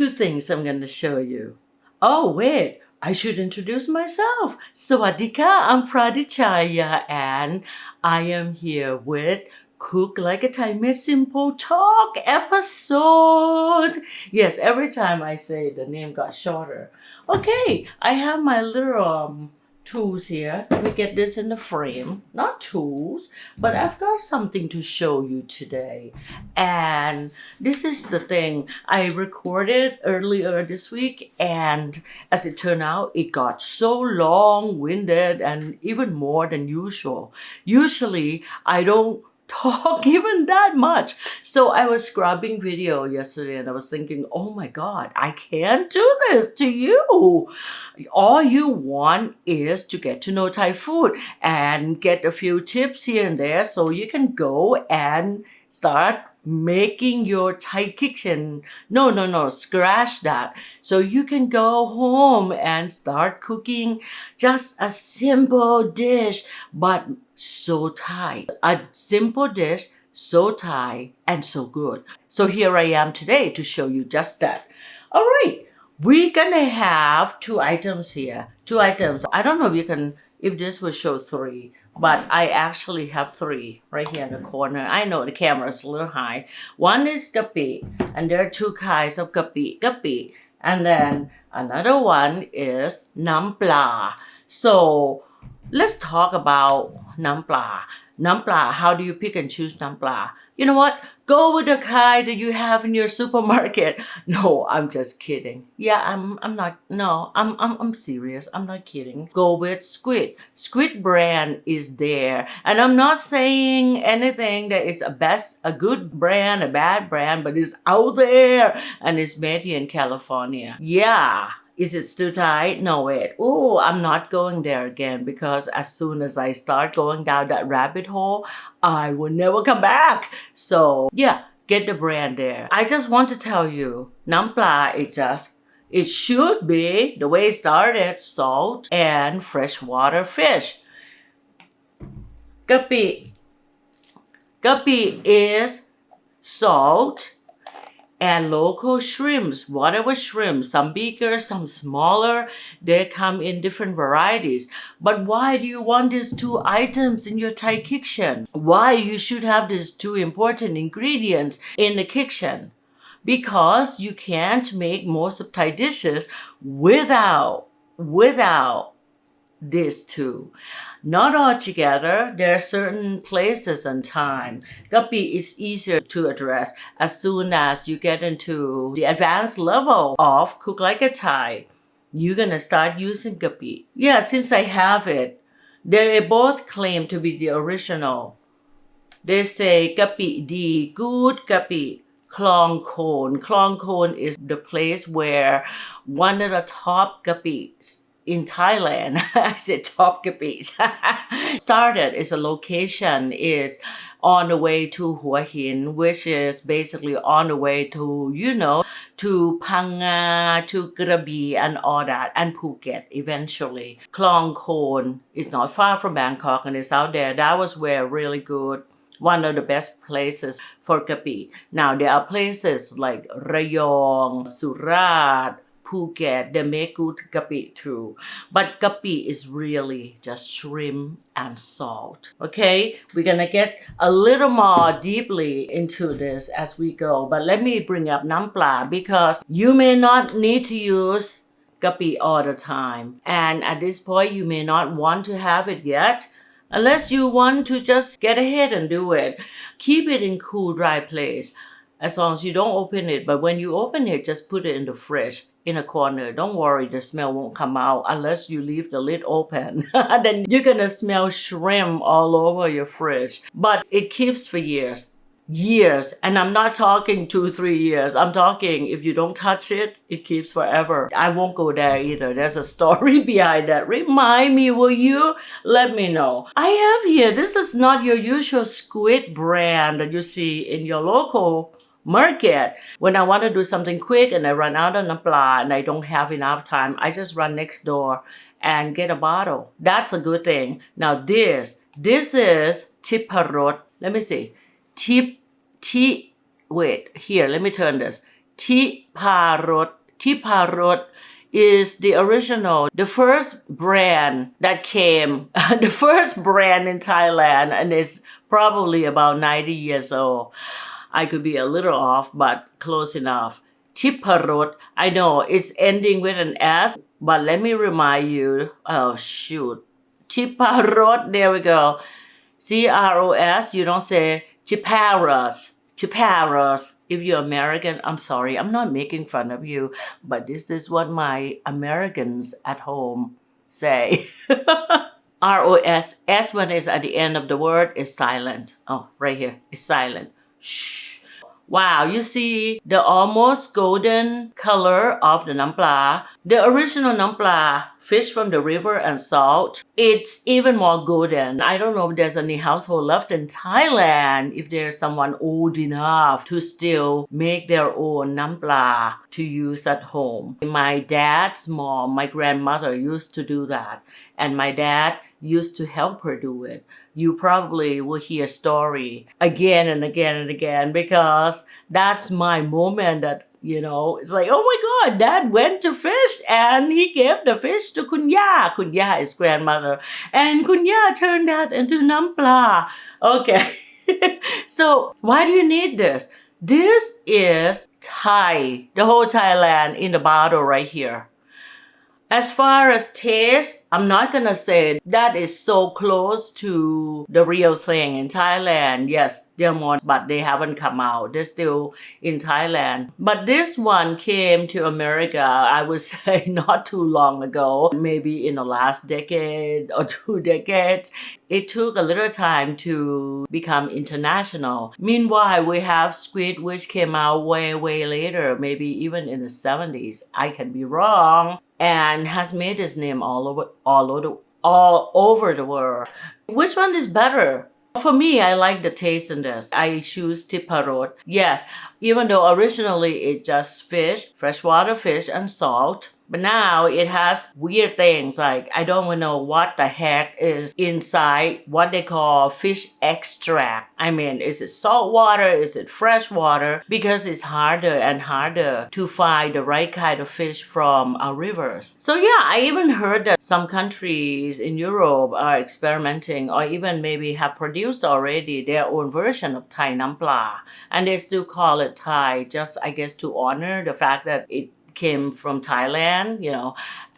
two things I'm going to show you. Oh, wait, I should introduce myself. Sawaddeeka, I'm Pradichaya, and I am here with Cook Like a Thai Made Simple Talk episode. Yes, every time I say it, the name got shorter. Okay, I have my little tools here. Let me get this in the frame. Not tools, but I've got something to show you today. And this is the thing I recorded earlier this week, and as it turned out, it got so long-winded and even more than usual. Usually, I don't talk even that much. So I was scrubbing video yesterday and I was thinking, oh my God, I can't do this to you. All you want is to get to know Thai food and get a few tips here and there so you can go and start making your Thai kitchen. No, scratch that. So you can go home and start cooking just a simple dish, but so Thai. A simple dish, so Thai, and so good. So here I am today to show you just that. All right, we're gonna have two items here. Two items. I don't know if this will show three, but I actually have three right here in the corner. I know the camera is a little high. One is gapi, and there are two kinds of gapi. And then another one is nam pla. So let's talk about nam pla. Nam pla, how do you pick and choose nam pla? You know what? Go with the kind that you have in your supermarket. No, I'm just kidding. Yeah, I'm serious. I'm not kidding. Go with squid. Squid brand is there. And I'm not saying anything that is a good brand, a bad brand, but it's out there and it's made here in California. Yeah. Is it still Thai? No, wait. Oh, I'm not going there again because as soon as I start going down that rabbit hole, I will never come back. So yeah, get the brand there. I just want to tell you, nam pla, it should be, the way it started, salt and freshwater fish. Gapi is salt and local shrimps, whatever shrimps, some bigger, some smaller, they come in different varieties. But why do you want these two items in your Thai kitchen? Why you should have these two important ingredients in the kitchen? Because you can't make most of Thai dishes without these two. Not all together, there are certain places and time. Gapi is easier to address as soon as you get into the advanced level of Cook Like a Thai. You're gonna start using gapi. Yeah, since I have it, they both claim to be the original. They say gapi di, good gapi. Klong Kon. Klong Kon is the place where one of the top gapis in Thailand, I said top gapis, started. Is a location, is on the way to Hua Hin, which is basically on the way to, to Phang Nga, to Krabi and all that, and Phuket eventually. Klong Kon is not far from Bangkok and it's out there. That was where really good, one of the best places for gapi. Now there are places like Rayong, Surat, Phuket, they make good gapi too. But gapi is really just shrimp and salt. Okay, we're gonna get a little more deeply into this as we go. But let me bring up nam pla because you may not need to use gapi all the time. And at this point, you may not want to have it yet. Unless you want to just get ahead and do it. Keep it in cool, dry place. As long as you don't open it. But when you open it, just put it in the fridge in a corner. Don't worry, the smell won't come out unless you leave the lid open. Then you're gonna smell shrimp all over your fridge. But it keeps for years. And I'm not talking 2-3 years. I'm talking if you don't touch it, it keeps forever. I won't go there either. There's a story behind that. Remind me, will you? Let me know. I have here, this is not your usual squid brand that you see in your local market. When I want to do something quick and I run out of napla and I don't have enough time, I just run next door and get a bottle. That's a good thing. Now this is tiparot. Let me see. Wait, here, let me turn this. Tiparot. Tiparot is the original, the first brand that came, the first brand in Thailand, and it's probably about 90 years old. I could be a little off, but close enough. Tiparot, I know it's ending with an S, but let me remind you. Oh, shoot. Tiparot, there we go. CROS, you don't say Chiparos. Chiparos. If you're American, I'm sorry, I'm not making fun of you, but this is what my Americans at home say. ROS, S when it's at the end of the word is silent. Oh, right here, it's silent. Shh. Wow, you see the almost golden color of the nam pla. The original nam pla, fish from the river and salt, it's even more golden. I don't know if there's any household left in Thailand, if there's someone old enough to still make their own nam pla to use at home. My dad's mom, my grandmother used to do that, and my dad used to help her do it. You probably will hear story again and again and again, because that's my moment that, it's like, oh my God, Dad went to fish and he gave the fish to Kunya. Kunya is grandmother. And Kunya turned that into nam pla. Okay. So why do you need this? This is Thai, the whole Thailand in the bottle right here. As far as taste, I'm not gonna say that is so close to the real thing in Thailand. Yes, they're more, but they haven't come out. They're still in Thailand. But this one came to America, I would say not too long ago, maybe in the last decade or 2 decades. It took a little time to become international. Meanwhile, we have squid which came out way, way later, maybe even in the 70s. I can be wrong. And has made its name all over the world. Which one is better? For me, I like the taste in this. I choose Tiparot. Yes, even though originally it just fish, freshwater fish and salt. But now it has weird things like I don't know what the heck is inside what they call fish extract. I mean, is it salt water? Is it fresh water? Because it's harder and harder to find the right kind of fish from our rivers. So yeah, I even heard that some countries in Europe are experimenting or even maybe have produced already their own version of Thai nam pla. And they still call it Thai, just I guess to honor the fact that it came from Thailand,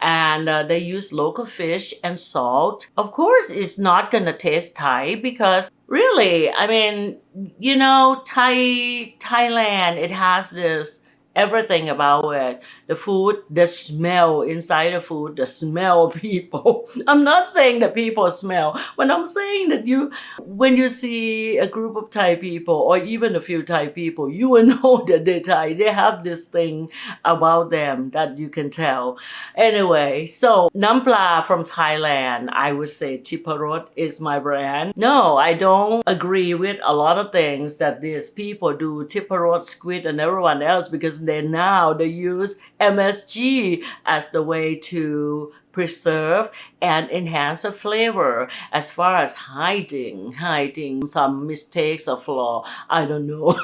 and they use local fish and salt. Of course, it's not gonna taste Thai because really, I mean, Thailand, it has this everything about it. The food, the smell inside the food, the smell of people. I'm not saying that people smell, but I'm saying that when you see a group of Thai people or even a few Thai people, you will know that they're Thai. They have this thing about them that you can tell. Anyway, so nam pla from Thailand, I would say Tiparot is my brand. No, I don't agree with a lot of things that these people do, Tiparot, squid, and everyone else, because they use MSG as the way to preserve and enhance the flavor. As far as hiding some mistakes or flaw, I don't know.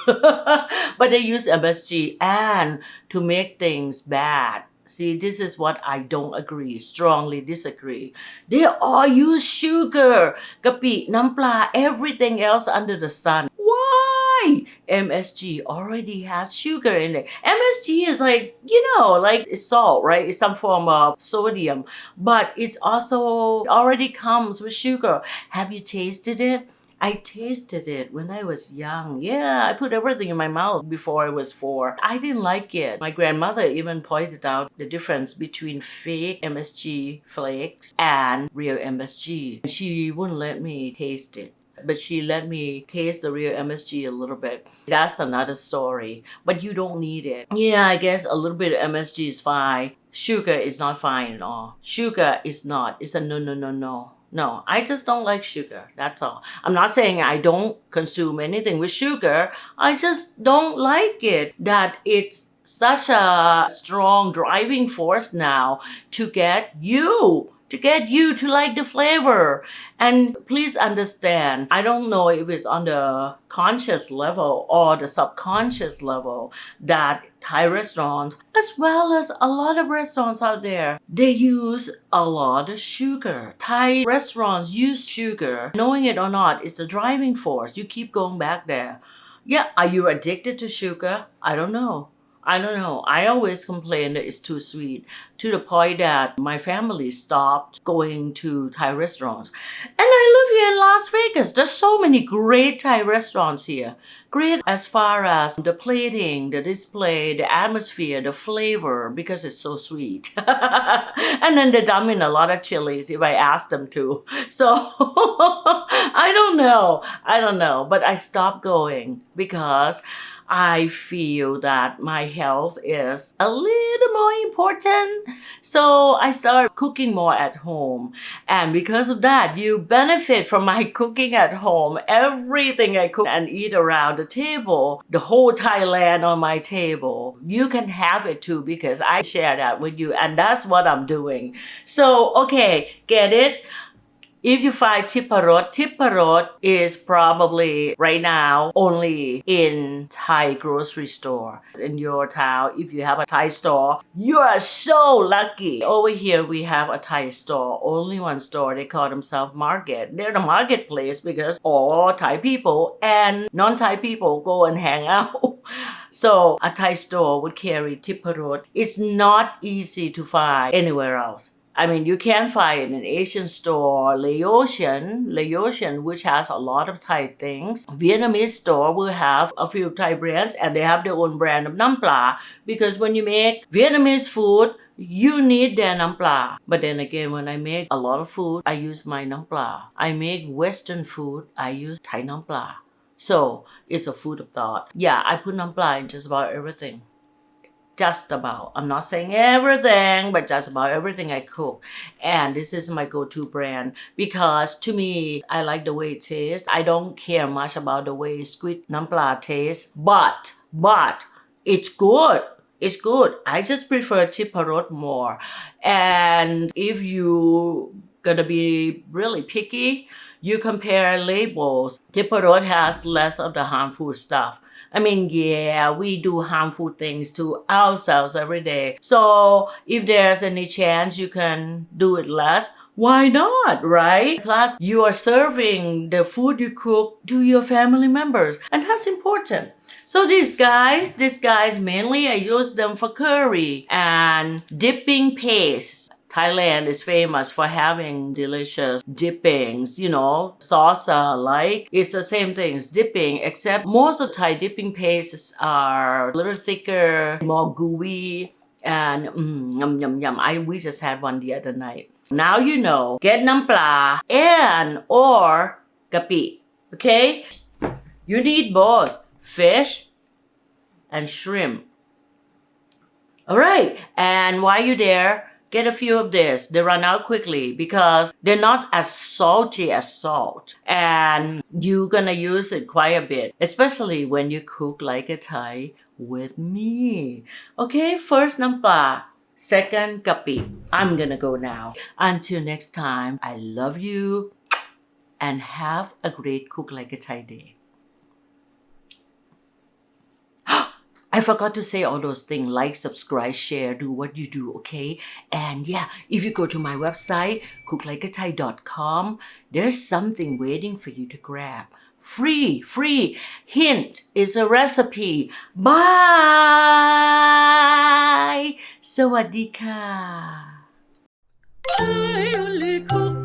But they use MSG and to make things bad. See, this is what I don't agree, strongly disagree. They all use sugar, kapi, nam pla, everything else under the sun. Why? MSG already has sugar in it. MSG is like it's salt, right? It's some form of sodium, but it's also already comes with sugar. Have you tasted it? I tasted it when I was young. Yeah, I put everything in my mouth before I was 4. I didn't like it. My grandmother even pointed out the difference between fake MSG flakes and real MSG. She wouldn't let me taste it, but she let me taste the real MSG a little bit. That's another story, but you don't need it. Yeah, I guess a little bit of MSG is fine. Sugar is not fine at all. Sugar is not. It's a no. No, I just don't like sugar. That's all. I'm not saying I don't consume anything with sugar. I just don't like it. That it's such a strong driving force now to get you to get you to like the flavor. And please understand, I don't know if it's on the conscious level or the subconscious level that Thai restaurants, as well as a lot of restaurants out there, they use a lot of sugar. Thai restaurants use sugar. Knowing it or not, it's the driving force. You keep going back there. Yeah, are you addicted to sugar? I don't know. I always complain that it's too sweet, to the point that my family stopped going to Thai restaurants. And I live here in Las Vegas. There's so many great Thai restaurants here. Great as far as the plating, the display, the atmosphere, the flavor, because it's so sweet. And then they dump in a lot of chilies if I ask them to. So I don't know. But I stopped going because I feel that my health is a little more important. So I started cooking more at home. And because of that, you benefit from my cooking at home. Everything I cook and eat around the table, the whole Thailand on my table, you can have it too because I share that with you. And that's what I'm doing. So, okay, get it? If you find Tipparot is probably right now only in Thai grocery store in your town. If you have a Thai store, you are so lucky. Over here we have a Thai store, only one store. They call themselves market. They're the marketplace because all Thai people and non-Thai people go and hang out. So a Thai store would carry Tipparot. It's not easy to find anywhere else. I mean, you can find it in an Asian store, Laotian, which has a lot of Thai things. Vietnamese store will have a few Thai brands and they have their own brand of nam pla. Because when you make Vietnamese food, you need their nam pla. But then again, when I make a lot of food, I use my nam pla. I make Western food, I use Thai nam pla. So it's a food of thought. Yeah, I put nam pla in just about everything. Just about. I'm not saying everything, but just about everything I cook. And this is my go-to brand because to me, I like the way it tastes. I don't care much about the way squid nam pla tastes, but it's good. It's good. I just prefer Tipparot more. And if you gonna be really picky, you compare labels. Tipparot has less of the harmful stuff. I mean, yeah, we do harmful things to ourselves every day. So if there's any chance you can do it less, why not, right? Plus, you are serving the food you cook to your family members, and that's important. So these guys mainly I use them for curry and dipping paste. Thailand is famous for having delicious dippings, salsa like. It's the same thing, it's dipping, except most of Thai dipping pastes are a little thicker, more gooey, and yum. We just had one the other night. Now you know, get nam pla and or kapi, okay? You need both fish and shrimp. All right, and while you're there, get a few of this. They run out quickly because they're not as salty as salt. And you're gonna use it quite a bit, especially when you cook like a Thai with me. Okay, first nam pla, second kapi. I'm gonna go now. Until next time, I love you and have a great Cook Like a Thai day. I forgot to say all those things, like, subscribe, share, do what you do, okay? And yeah, if you go to my website, cooklikeathai.com, there's something waiting for you to grab. Free. Hint is a recipe. Bye! Sawaddeeka! I only cook